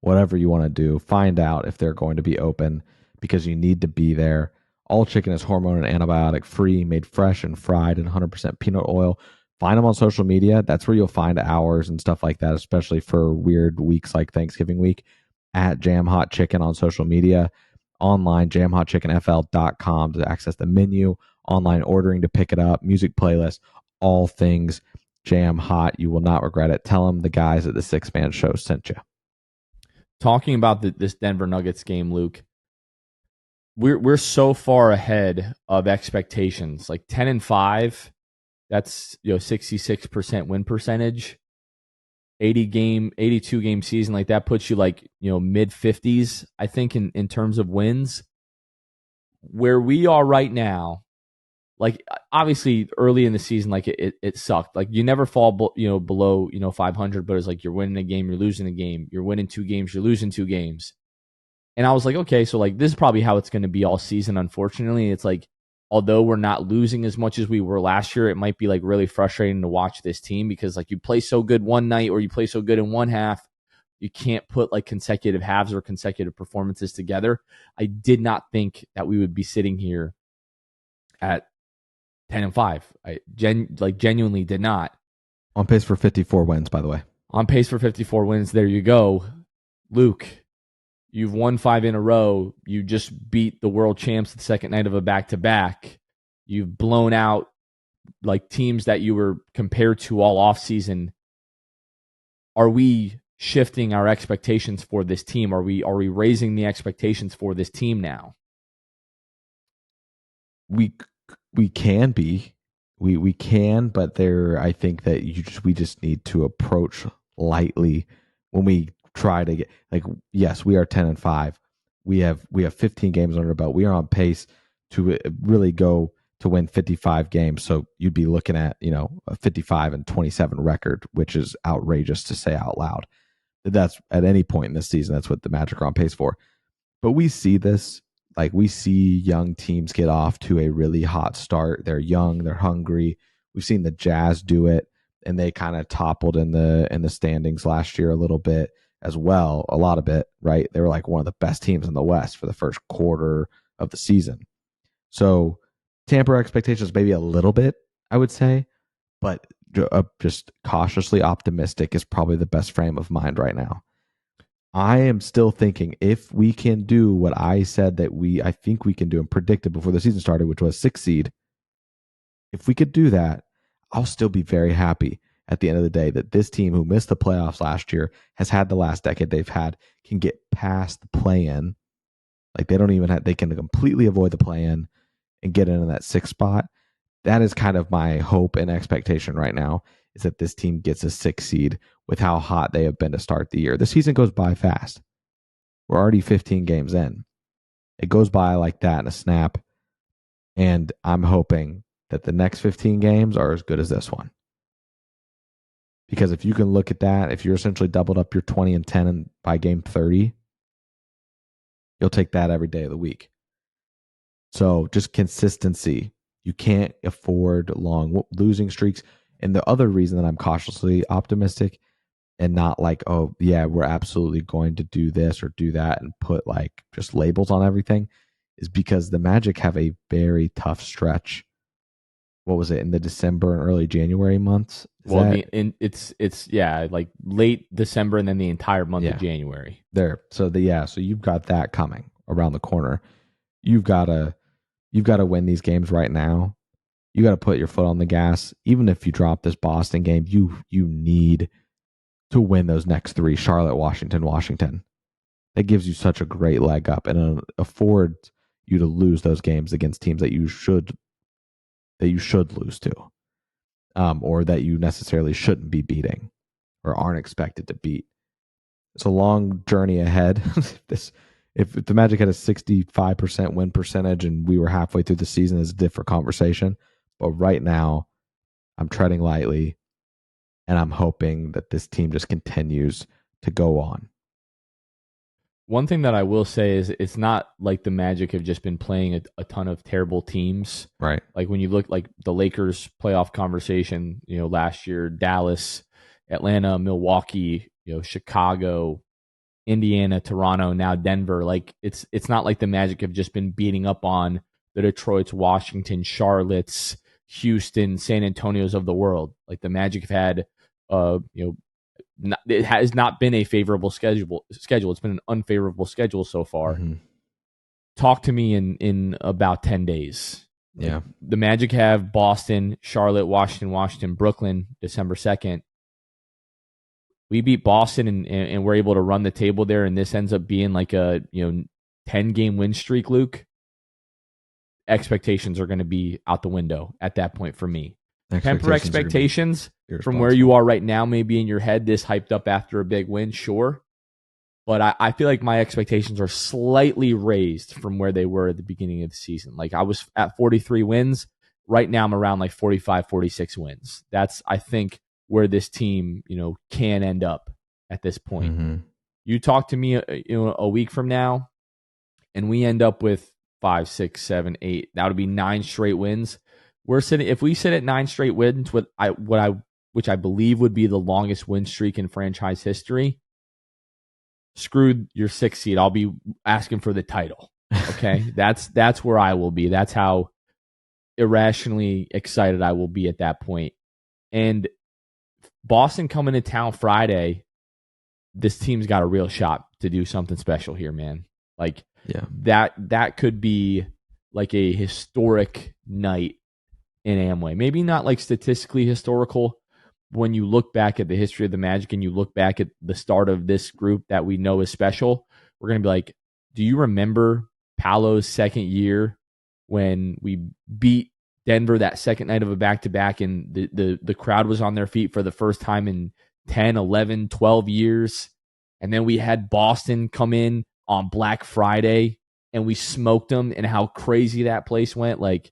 Speaker 2: whatever you want to do. Find out if they're going to be open because you need to be there. All chicken is hormone and antibiotic free, made fresh and fried in 100% peanut oil. Find them on social media. That's where you'll find hours and stuff like that, especially for weird weeks like Thanksgiving week. At Jam Hot Chicken on social media. Online, jamhotchickenfl.com to access the menu. Online ordering to pick it up. Music playlist. All things Jam Hot. You will not regret it. Tell them the guys at the Six Man Show sent you.
Speaker 1: Talking about this Denver Nuggets game, Luke, we're so far ahead of expectations. Like 10-5, that's 66% win percentage. 82 game season, like that puts you like mid 50s, I think, in terms of wins. Where we are right now, like obviously early in the season, like it sucked. Like you never fall below 500, but it's like you're winning a game, you're losing a game, you're winning 2 games, you're losing 2 games. And I was like, okay, so like this is probably how it's going to be all season. Unfortunately, it's like, although we're not losing as much as we were last year, it might be like really frustrating to watch this team because like you play so good one night or you play so good in one half, you can't put like consecutive halves or consecutive performances together. I did not think that we would be sitting here at 10-5. I genuinely did not.
Speaker 2: On pace for 54 wins, by the way.
Speaker 1: On pace for 54 wins. There you go. Luke, you've won 5 in a row. You just beat the world champs the second night of a back-to-back. You've blown out like teams that you were compared to all offseason. Are we shifting our expectations for this team? Are we raising the expectations for this team now?
Speaker 2: We can be. We can, but I think that we just need to approach lightly when we try to get, like, yes, we are 10-5. We have 15 games under our belt. We are on pace to really go to win 55 games. So you'd be looking at, a 55-27 record, which is outrageous to say out loud. That's at any point in this season. That's what the Magic are on pace for. But we see this, like we see young teams get off to a really hot start. They're young, they're hungry. We've seen the Jazz do it, and they kind of toppled in the standings last year a little bit as well, a lot of it, right? They were like one of the best teams in the West for the first quarter of the season. So tamper expectations maybe a little bit, I would say, but just cautiously optimistic is probably the best frame of mind right now. I am still thinking if we can do what I said that I think we can do and predicted before the season started, which was 6 seed, if we could do that, I'll still be very happy at the end of the day that this team who missed the playoffs last year has had the last decade they've had, can get past the play-in. Like they can completely avoid the play-in and get into that 6th spot. That is kind of my hope and expectation right now, is that this team gets a 6 seed with how hot they have been to start the year. The season goes by fast. We're already 15 games in. It goes by like that in a snap. And I'm hoping that the next 15 games are as good as this one. Because if you can look at that, if you're essentially doubled up your 20-10 by game 30, you'll take that every day of the week. So just consistency. You can't afford long losing streaks. And the other reason that I'm cautiously optimistic and not like, oh, yeah, we're absolutely going to do this or do that and put like just labels on everything, is because the Magic have a very tough stretch. What was it, in the December and early January months?
Speaker 1: It's like late December and then the entire month of January.
Speaker 2: So you've got that coming around the corner. You've got to win these games right now. You got to put your foot on the gas. Even if you drop this Boston game, you need to win those next 3. Charlotte, Washington. That gives you such a great leg up, and affords you to lose those games against teams that you should lose to, or that you necessarily shouldn't be beating or aren't expected to beat. It's a long journey ahead. If the Magic had a 65% win percentage and we were halfway through the season, it's a different conversation. But right now, I'm treading lightly, and I'm hoping that this team just continues to go on.
Speaker 1: One thing that I will say is it's not like the Magic have just been playing a ton of terrible teams.
Speaker 2: Right.
Speaker 1: Like when you look like the Lakers playoff conversation, last year, Dallas, Atlanta, Milwaukee, Chicago, Indiana, Toronto, now Denver. Like it's not like the Magic have just been beating up on the Detroits, Washington, Charlottes, Houston, San Antonio's of the world. Like the Magic have had, it has not been a favorable schedule. It's been an unfavorable schedule so far.
Speaker 2: Mm-hmm.
Speaker 1: Talk to me in about 10 days.
Speaker 2: Yeah.
Speaker 1: The Magic have Boston, Charlotte, Washington, Brooklyn, December 2nd. We beat Boston and we're able to run the table there, and this ends up being like a 10-game win streak, Luke. Expectations are going to be out the window at that point for me. Temper expectations from where you are right now, maybe in your head, this hyped up after a big win, sure. But I feel like my expectations are slightly raised from where they were at the beginning of the season. Like I was at 43 wins. Right now I'm around like 45, 46 wins. That's, I think, where this team, can end up at this point.
Speaker 2: Mm-hmm.
Speaker 1: You talk to me, a week from now, and we end up with 5, 6, 7, 8. That would be 9 straight wins. If we sit at 9 straight wins, which I believe would be the longest win streak in franchise history. Screw your 6th seed. I'll be asking for the title. Okay, that's where I will be. That's how irrationally excited I will be at that point. And Boston coming to town Friday, this team's got a real shot to do something special here, man. Like that could be like a historic night in Amway. Maybe not like statistically historical. When you look back at the history of the Magic and you look back at the start of this group that we know is special, we're going to be like, do you remember Paolo's second year when we beat Denver that second night of a back-to-back and the crowd was on their feet for the first time in 10, 11, 12 years? And then we had Boston come in on Black Friday and we smoked them, and how crazy that place went. Like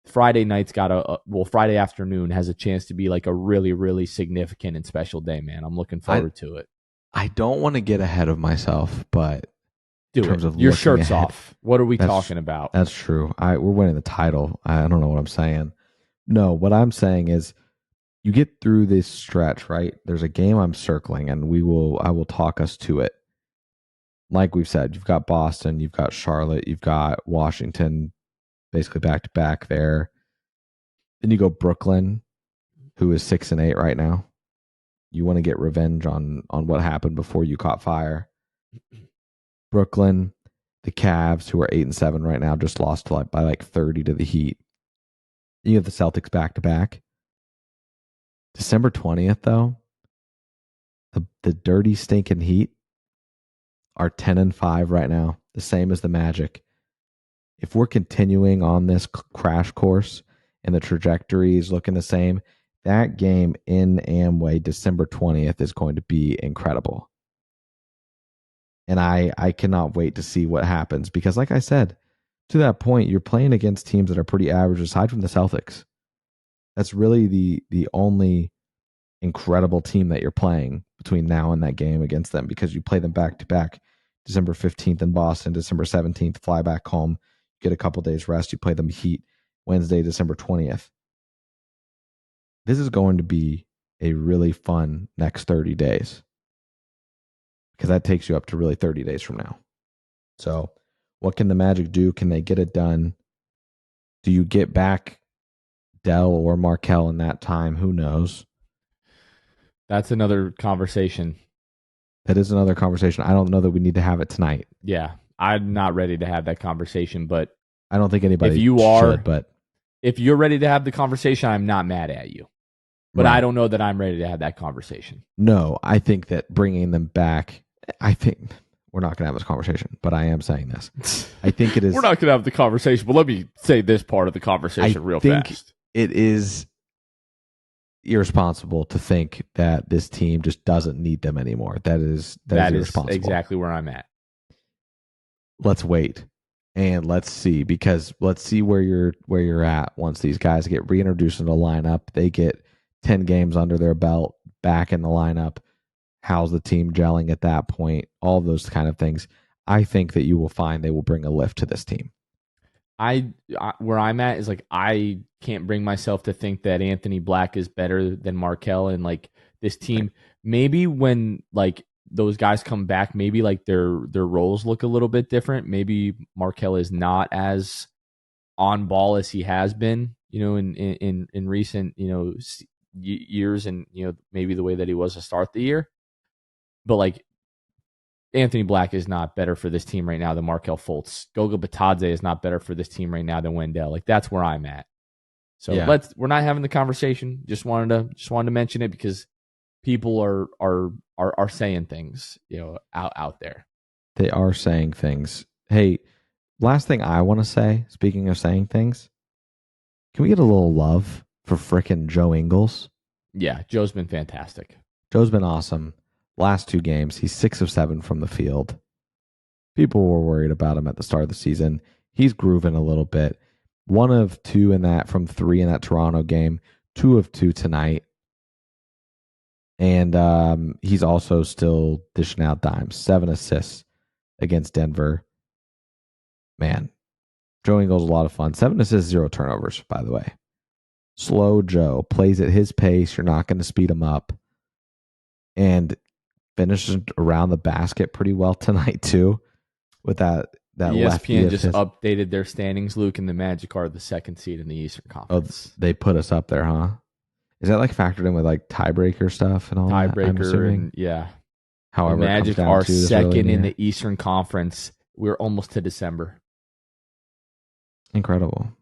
Speaker 1: Friday night's got Friday afternoon has a chance to be like a really, really significant and special day, man. I'm looking forward to it.
Speaker 2: I don't want to get ahead of myself, but
Speaker 1: do it. Your shirt's off. What are we talking about?
Speaker 2: That's true. We're winning the title. I don't know what I'm saying. No, what I'm saying is you get through this stretch, right? There's a game I'm circling, and I will talk us to it. Like we've said, you've got Boston, you've got Charlotte, you've got Washington, basically back to back there. Then you go Brooklyn, who is 6-8 right now. You want to get revenge on what happened before you caught fire. Brooklyn, the Cavs, who are 8-7 right now, just lost by like 30 to the Heat. You have the Celtics back to back. December 20th, though, the dirty stinking Heat are 10-5 right now, the same as the Magic. If we're continuing on this crash course and the trajectory is looking the same, that game in Amway, December 20th, is going to be incredible. And I cannot wait to see what happens because, like I said, to that point, you're playing against teams that are pretty average aside from the Celtics. That's really the only incredible team that you're playing between now and that game against them, because you play them back to back. December 15th in Boston, December 17th, fly back home, get a couple days rest, you play them Heat Wednesday, December 20th. This is going to be a really fun next 30 days, because that takes you up to really 30 days from now. So what can the Magic do? Can they get it done? Do you get back Dell or Markelle in that time? Who knows?
Speaker 1: That's another conversation.
Speaker 2: That is another conversation. I don't know that we need to have it tonight.
Speaker 1: Yeah, I'm not ready to have that conversation, but
Speaker 2: I don't think anybody
Speaker 1: should.
Speaker 2: But
Speaker 1: if you're ready to have the conversation, I'm not mad at you. But
Speaker 2: right.
Speaker 1: I don't know that I'm ready to have that conversation.
Speaker 2: No, I think that bringing them back, I think we're not going to have this conversation, but I am saying this. I think it is.
Speaker 1: We're not going to have the conversation, but let me say this part of the conversation real fast.
Speaker 2: It is irresponsible to think that this team just doesn't need them anymore. That is irresponsible.
Speaker 1: Exactly where I'm at.
Speaker 2: Let's wait and let's see, because let's see where you're at once these guys get reintroduced into the lineup. They get 10 games under their belt, back in the lineup. How's the team gelling at that point? All of those kind of things. I think that you will find they will bring a lift to this team.
Speaker 1: Where I'm at is like, I can't bring myself to think that Anthony Black is better than Markelle, and like this team, maybe when like those guys come back, maybe like their roles look a little bit different. Maybe Markelle is not as on ball as he has been, in recent, years, and maybe the way that he was to start the year. But like Anthony Black is not better for this team right now than Markelle Fultz. Goga Batadze is not better for this team right now than Wendell. Like that's where I'm at. So we're not having the conversation. Just wanted to mention it because people are saying things, out there.
Speaker 2: They are saying things. Hey, last thing I want to say, speaking of saying things, can we get a little love for frickin' Joe Ingles?
Speaker 1: Yeah, Joe's been fantastic.
Speaker 2: Joe's been awesome. Last 2 games, he's 6 of 7 from the field. People were worried about him at the start of the season. He's grooving a little bit. 1 of 2 in that from 3 in that Toronto game. 2 of 2 tonight. And he's also still dishing out dimes. 7 assists against Denver. Man, Joe Ingles is a lot of fun. 7 assists, 0 turnovers, by the way. Slow Joe. Plays at his pace. You're not going to speed him up. And finishes around the basket pretty well tonight, too. With that
Speaker 1: ESPN just updated their standings, Luke, and the Magic are the 2nd seed in the Eastern Conference.
Speaker 2: Oh, they put us up there, huh? Is that like factored in with like tiebreaker stuff and all that?
Speaker 1: Tiebreaker, and yeah.
Speaker 2: However,
Speaker 1: the Magic are 2nd in the Eastern Conference. We're almost to December.
Speaker 2: Incredible.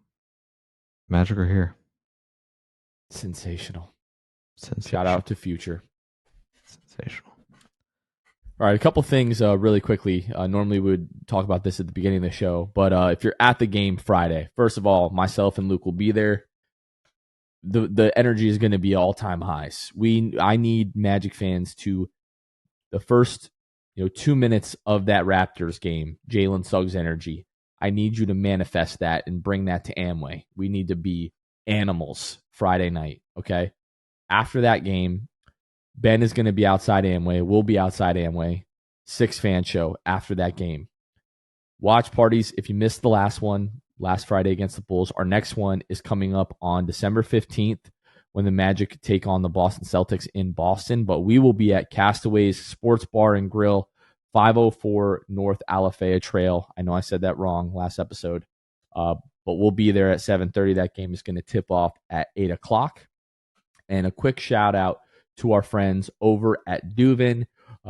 Speaker 2: Magic are here.
Speaker 1: Sensational. Shout out to Future.
Speaker 2: Sensational.
Speaker 1: All right, a couple things really quickly. Normally we would talk about this at the beginning of the show, but if you're at the game Friday, first of all, myself and Luke will be there. The energy is going to be all-time highs. I need Magic fans to, the first 2 minutes of that Raptors game, Jalen Suggs energy, I need you to manifest that and bring that to Amway. We need to be animals Friday night, okay? After that game, Ben is going to be outside Amway. We'll be outside Amway. 6-fan show after that game. Watch parties. If you missed the last one, last Friday against the Bulls, our next one is coming up on December 15th when the Magic take on the Boston Celtics in Boston. But we will be at Castaways Sports Bar and Grill, 504 North Alafaya Trail. I know I said that wrong last episode, but we'll be there at 7:30. That game is going to tip off at 8 o'clock. And a quick shout out to our friends over at Duvin.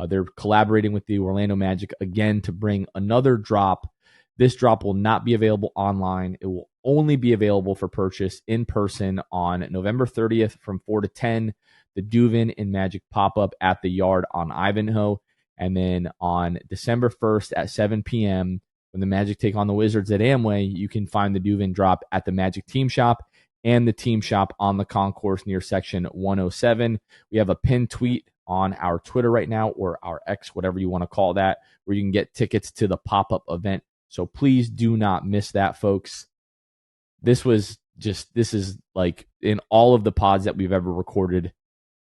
Speaker 1: They're collaborating with the Orlando Magic again to bring another drop. This drop will not be available online. It will only be available for purchase in person on November 30th from 4 to 10, the Duvin and Magic pop-up at the Yard on Ivanhoe. And then on December 1st at 7 p.m., when the Magic take on the Wizards at Amway, you can find the Duvin drop at the Magic Team Shop and the Team Shop on the concourse near section 107. We have a pinned tweet on our Twitter right now, or our X, whatever you want to call that, where you can get tickets to the pop-up event. So please do not miss that, folks. This is like in all of the pods that we've ever recorded,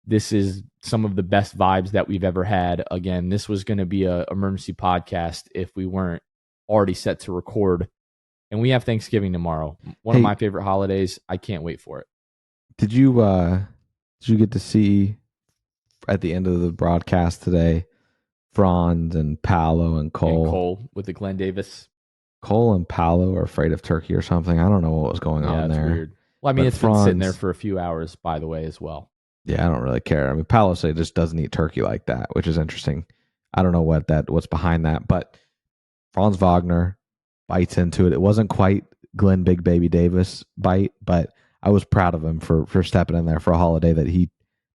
Speaker 1: this is some of the best vibes that we've ever had. Again, this was going to be an emergency podcast if we weren't already set to record. And we have Thanksgiving tomorrow. One of my favorite holidays. I can't wait for it.
Speaker 2: Did you get to see at the end of the broadcast today, Franz and Paolo and Cole?
Speaker 1: And Cole with the Glenn Davis.
Speaker 2: Cole and Paolo are afraid of turkey or something. I don't know what was going on there.
Speaker 1: Weird. Well, I mean, it's been sitting there for a few hours, by the way, as well.
Speaker 2: Yeah, I don't really care. I mean, Paolo said just doesn't eat turkey like that, which is interesting. I don't know what's behind that, but Franz Wagner bites into it. It wasn't quite Glenn Big Baby Davis bite, but I was proud of him for stepping in there for a holiday that he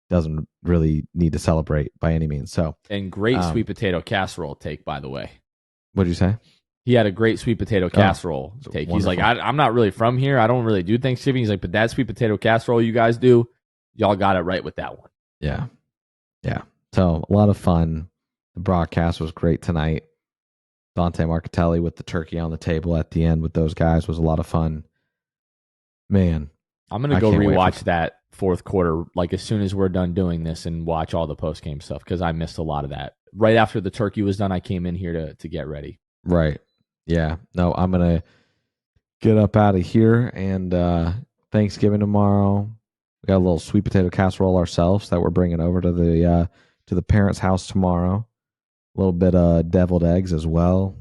Speaker 2: doesn't really need to celebrate by any means. So,
Speaker 1: and great sweet potato casserole take, by the way.
Speaker 2: What'd you say?
Speaker 1: He had a great sweet potato casserole take. Wonderful. He's like, I'm not really from here. I don't really do Thanksgiving. He's like, but that sweet potato casserole you guys do, y'all got it right with that one.
Speaker 2: Yeah. Yeah. So a lot of fun. The broadcast was great tonight. Dante Marcatelli with the turkey on the table at the end with those guys was a lot of fun. Man.
Speaker 1: I'm going to go rewatch that fourth quarter, like as soon as we're done doing this, and watch all the post-game stuff because I missed a lot of that. Right after the turkey was done, I came in here to get ready.
Speaker 2: Right. Yeah. No, I'm going to get up out of here, and Thanksgiving tomorrow. We got a little sweet potato casserole ourselves that we're bringing over to the parents' house tomorrow. A little bit of deviled eggs as well.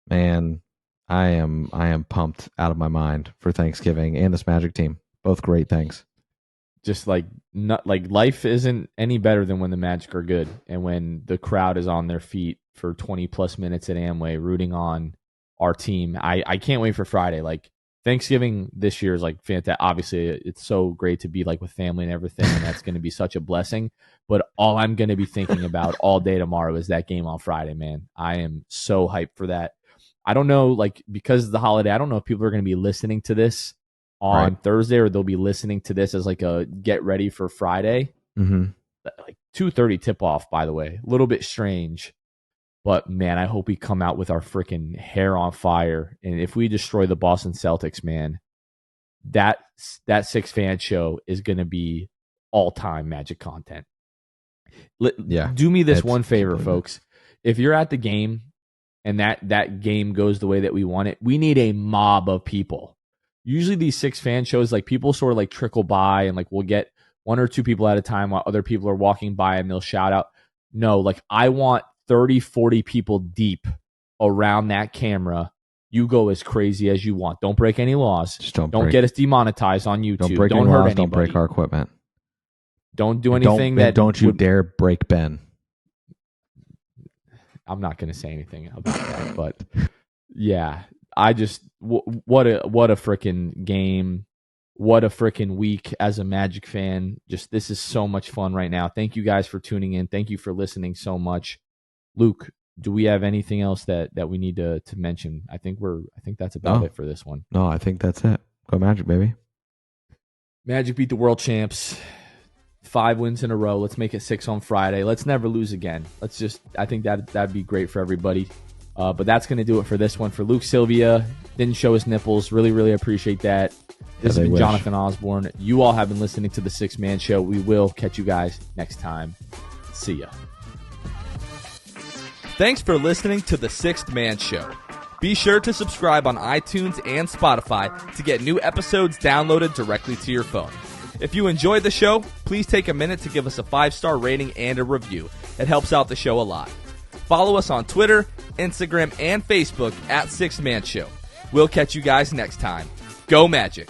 Speaker 2: Man, I am pumped out of my mind for Thanksgiving and this Magic team. Both great things.
Speaker 1: Just like not like life isn't any better than when the Magic are good and when the crowd is on their feet for 20 plus minutes at Amway rooting on our team. I can't wait for Friday. Like Thanksgiving this year is like fantastic. Obviously, it's so great to be like with family and everything, and that's going to be such a blessing. But all I'm going to be thinking about all day tomorrow is that game on Friday, man. I am so hyped for that. I don't know, like because of the holiday, I don't know if people are going to be listening to this on Thursday or they'll be listening to this as like a get ready for Friday.
Speaker 2: Mm-hmm.
Speaker 1: Like 2:30 tip off, by the way. A little bit strange. But, man, I hope we come out with our freaking hair on fire. And if we destroy the Boston Celtics, man, that Six Fan Show is going to be all-time Magic content. Do me this one favor, folks. If you're at the game and that game goes the way that we want it, we need a mob of people. Usually these Six Fan shows, like people sort of like trickle by and like we'll get one or two people at a time while other people are walking by and they'll shout out. No, like I want 30, 40 people deep around that camera. You go as crazy as you want. Don't break any laws.
Speaker 2: Just don't
Speaker 1: get us demonetized on YouTube.
Speaker 2: Don't break any
Speaker 1: hurt
Speaker 2: laws.
Speaker 1: anybody.
Speaker 2: Don't break our equipment.
Speaker 1: Don't do anything
Speaker 2: don't you dare break Ben.
Speaker 1: I'm not going to say anything about that, but yeah, I just what a freaking game. What a freaking week as a Magic fan. Just this is so much fun right now. Thank you guys for tuning in. Thank you for listening so much. Luke, do we have anything else that we need to mention? I think that's about it for this one.
Speaker 2: No, I think that's it. Go Magic, baby.
Speaker 1: Magic beat the world champs. 5 wins in a row. Let's make it 6 on Friday. Let's never lose again. I think that'd be great for everybody. But that's going to do it for this one. For Luke Sylvia, didn't show his nipples. Really, really appreciate that. This has been Jonathan Osborne. You all have been listening to the Six Man Show. We will catch you guys next time. See ya. Thanks for listening to the Sixth Man Show. Be sure to subscribe on iTunes and Spotify to get new episodes downloaded directly to your phone. If you enjoyed the show, please take a minute to give us a 5-star rating and a review. It helps out the show a lot. Follow us on Twitter, Instagram, and Facebook at Sixth Man Show. We'll catch you guys next time. Go Magic!